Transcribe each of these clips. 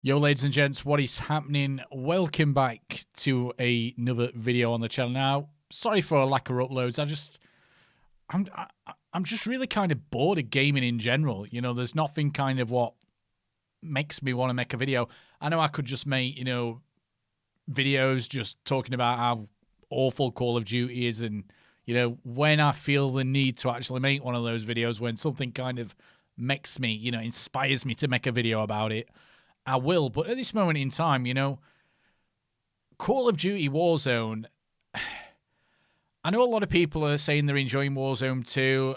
Yo, ladies and gents, what is happening? Welcome back to another video on the channel. Now, sorry for a lack of uploads. I'm just really kind of bored of gaming in general. You know, there's nothing kind of what makes me want to make a video. I know I could just make, videos just talking about how awful Call of Duty is, and when I feel the need to actually make one of those videos, when something kind of makes me, inspires me to make a video about it, I will. But at this moment in time, Call of Duty Warzone, I know a lot of people are saying they're enjoying Warzone 2.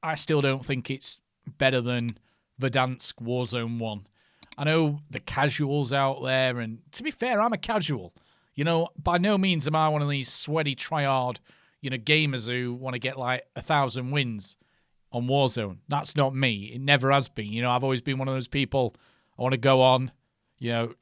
I still don't think it's better than Verdansk Warzone 1. I know the casuals out there, and to be fair, I'm a casual. By no means am I one of these sweaty, tryhard, gamers who want to get like 1,000 wins on Warzone. That's not me. It never has been. I've always been one of those people. I want to go on,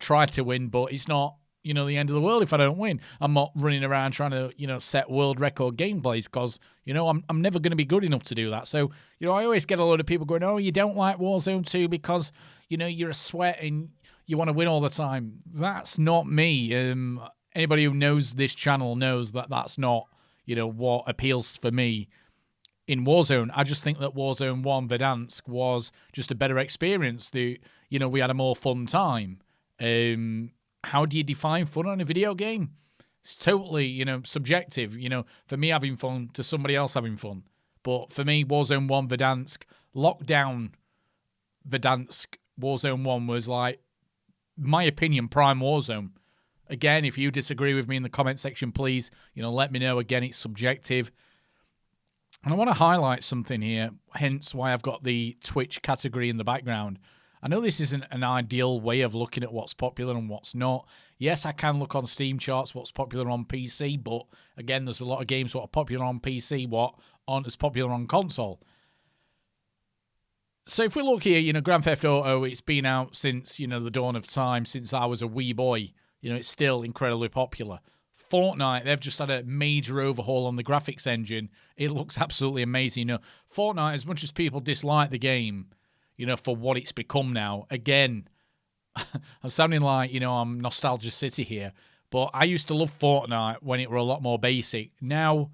try to win, but it's not, the end of the world if I don't win. I'm not running around trying to, set world record gameplays because, I'm never going to be good enough to do that. So, I always get a load of people going, oh, you don't like Warzone 2 because, you're a sweat and you want to win all the time. That's not me. Anybody who knows this channel knows that that's not, what appeals for me in Warzone. I just think that Warzone 1 Verdansk was just a better experience. We had a more fun time. How do you define fun on a video game? It's totally, subjective. For me having fun to somebody else having fun. But for me, Warzone 1 Verdansk, Lockdown Verdansk, Warzone 1 was like, my opinion, prime Warzone. Again, if you disagree with me in the comment section, please, let me know. Again, it's subjective. And I want to highlight something here, hence why I've got the Twitch category in the background. I know this isn't an ideal way of looking at what's popular and what's not. Yes, I can look on Steam charts what's popular on PC, but again, there's a lot of games what are popular on PC, what aren't as popular on console. So if we look here, Grand Theft Auto, it's been out since, the dawn of time, since I was a wee boy. It's still incredibly popular. Fortnite, they've just had a major overhaul on the graphics engine. It looks absolutely amazing. Fortnite, as much as people dislike the game, for what it's become now, again, I'm sounding like, I'm Nostalgia City here, but I used to love Fortnite when it were a lot more basic. Now,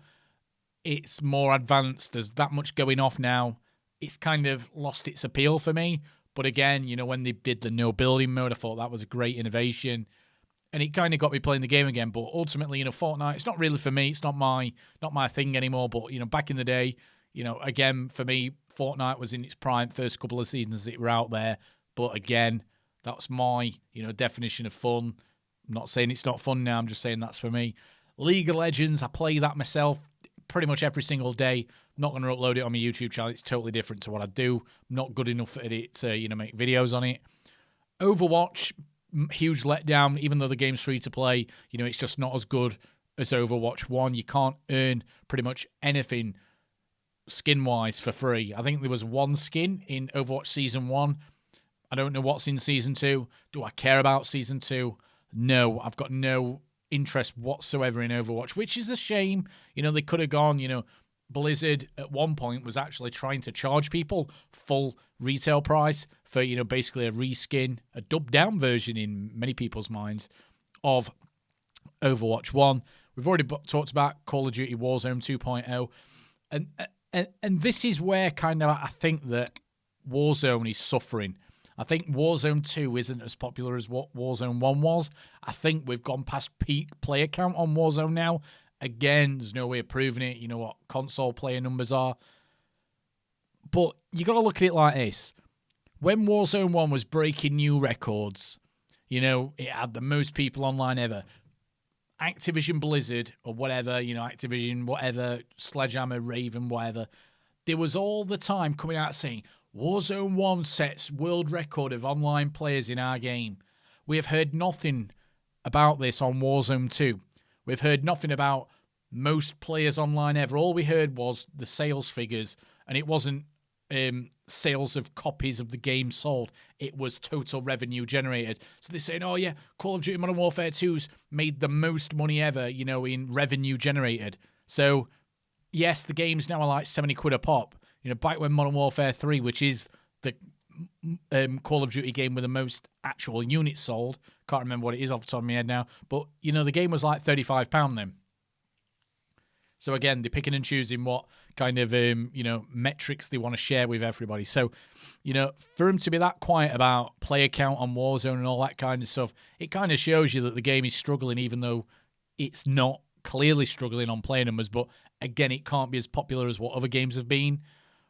it's more advanced. There's that much going off now. It's kind of lost its appeal for me. But again, when they did the no building mode, I thought that was a great innovation. And it kind of got me playing the game again. But ultimately, Fortnite, it's not really for me. It's not my thing anymore. But, back in the day, again, for me, Fortnite was in its prime first couple of seasons that were out there. But again, that's my, definition of fun. I'm not saying it's not fun now. I'm just saying that's for me. League of Legends, I play that myself pretty much every single day. I'm not going to upload it on my YouTube channel. It's totally different to what I do. I'm not good enough at it to, make videos on it. Overwatch, huge letdown, even though the game's free to play. It's just not as good as Overwatch 1. You can't earn pretty much anything skin-wise for free. I think there was one skin in Overwatch Season 1. I don't know what's in Season 2. Do I care about Season 2? No, I've got no interest whatsoever in Overwatch, which is a shame. They could have gone, Blizzard at one point was actually trying to charge people full retail price for, basically a reskin, a dubbed-down version in many people's minds of Overwatch 1. We've already talked about Call of Duty Warzone 2.0, and this is where kind of I think that Warzone is suffering. I think Warzone 2 isn't as popular as what Warzone 1 was. I think we've gone past peak player count on Warzone now. Again, there's no way of proving it. You know what console player numbers are. But you got to look at it like this. When Warzone 1 was breaking new records, it had the most people online ever. Activision Blizzard or whatever, Activision, whatever, Sledgehammer, Raven, whatever, there was all the time coming out saying, Warzone 1 sets world record of online players in our game. We have heard nothing about this on Warzone 2. We've heard nothing about most players online ever. All we heard was the sales figures, and it wasn't sales of copies of the game sold. It was total revenue generated. So they're saying, oh yeah, Call of Duty Modern Warfare 2's made the most money ever, in revenue generated. So yes, the games now are like 70 quid a pop. Back when Modern Warfare 3, which is the Call of Duty game with the most actual units sold. Can't remember what it is off the top of my head now. But, you know, the game was like £35 then. So, again, they're picking and choosing what kind of, you know, metrics they want to share with everybody. So, you know, for them to be that quiet about player count on Warzone and all that kind of stuff, it kind of shows you that the game is struggling, even though it's not clearly struggling on player numbers. But, again, it can't be as popular as what other games have been.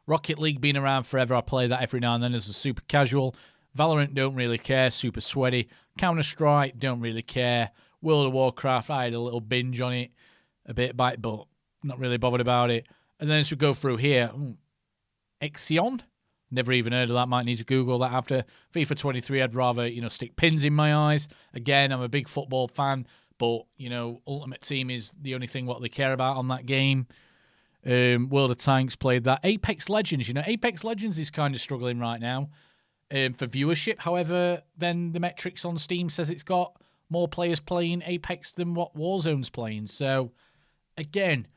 Rocket League been around forever. I play that every now and then as a super casual. Valorant, don't really care. Super sweaty. Counter-Strike, don't really care. World of Warcraft, I had a little binge on it. A bit bite, but not really bothered about it. And then as we go through here, xAwkn, never even heard of that. Might need to Google that after. FIFA 23, I'd rather, you know, stick pins in my eyes. Again, I'm a big football fan, but, you know, Ultimate Team is the only thing what they care about on that game. World of Tanks, played that. Apex Legends, you know, Apex Legends is kind of struggling right now for viewership. However, then the metrics on Steam says it's got more players playing Apex than what Warzone's playing. So, again,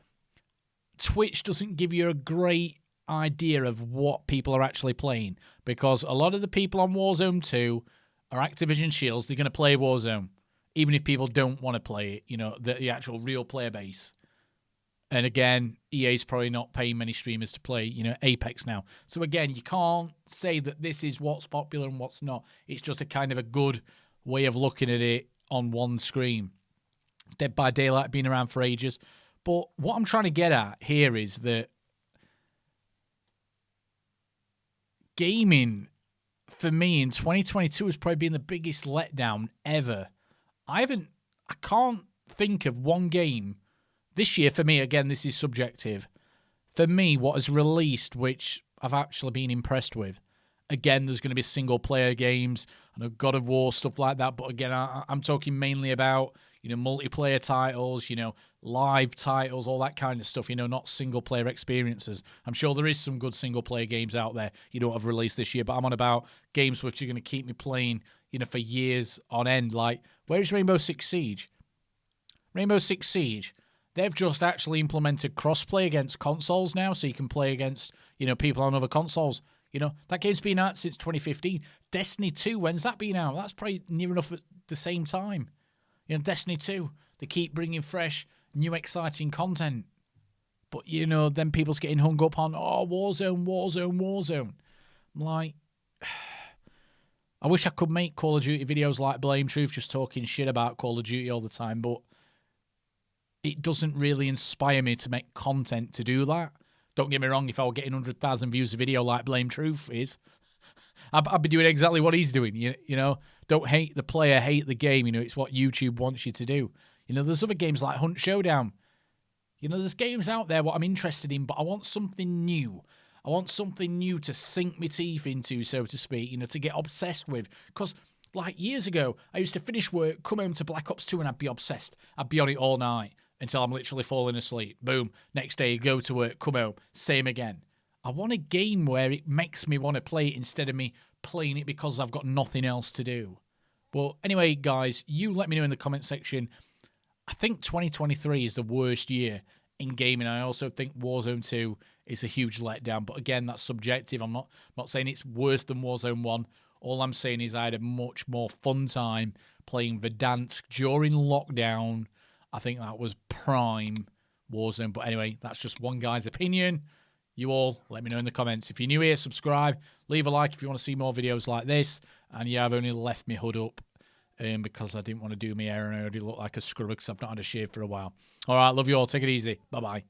Twitch doesn't give you a great idea of what people are actually playing, because a lot of the people on Warzone 2 are Activision Shields. They're going to play Warzone, even if people don't want to play it, you know, the actual real player base. And again, EA's probably not paying many streamers to play, you know, Apex now. So again, you can't say that this is what's popular and what's not. It's just a kind of a good way of looking at it on one screen. Dead by Daylight been around for ages. But what I'm trying to get at here is that gaming, for me, in 2022 has probably been the biggest letdown ever. I can't think of one game this year, for me, again, this is subjective. For me, what has released, which I've actually been impressed with. Again, there's going to be single-player games, I know God of War, stuff like that. But again, I'm talking mainly about, you know, multiplayer titles, you know, live titles, all that kind of stuff, you know, not single-player experiences. I'm sure there is some good single-player games out there, you know, have released this year. But I'm on about games which are going to keep me playing, you know, for years on end. Like, where's Rainbow Six Siege? Rainbow Six Siege. They've just actually implemented crossplay against consoles now, so you can play against, you know, people on other consoles. You know, that game's been out since 2015. Destiny 2, when's that been out? That's probably near enough at the same time. You know, Destiny 2, they keep bringing fresh, new, exciting content. But, you know, then people's getting hung up on, oh, Warzone, Warzone, Warzone. I'm like, I wish I could make Call of Duty videos like Blame Truth, just talking shit about Call of Duty all the time, but it doesn't really inspire me to make content to do that. Don't get me wrong, if I were getting 100,000 views a video like Blame Truth is, I'd be doing exactly what he's doing. You know, don't hate the player, hate the game. You know, it's what YouTube wants you to do. You know, there's other games like Hunt Showdown. You know, there's games out there what I'm interested in, but I want something new. I want something new to sink my teeth into, so to speak, you know, to get obsessed with. Because, like, years ago, I used to finish work, come home to Black Ops 2, and I'd be obsessed. I'd be on it all night until I'm literally falling asleep. Boom. Next day, go to work, come home, same again. I want a game where it makes me want to play it instead of me playing it because I've got nothing else to do. Well, anyway, guys, you let me know in the comment section. I think 2023 is the worst year in gaming. I also think Warzone 2 is a huge letdown. But again, that's subjective. I'm not saying it's worse than Warzone 1. All I'm saying is I had a much more fun time playing Verdansk during lockdown. I think that was prime Warzone. But anyway, that's just one guy's opinion. You all, let me know in the comments. If you're new here, subscribe. Leave a like if you want to see more videos like this. And yeah, I've only left my hood up because I didn't want to do my hair and I already look like a scrub because I've not had a shave for a while. All right, love you all. Take it easy. Bye-bye.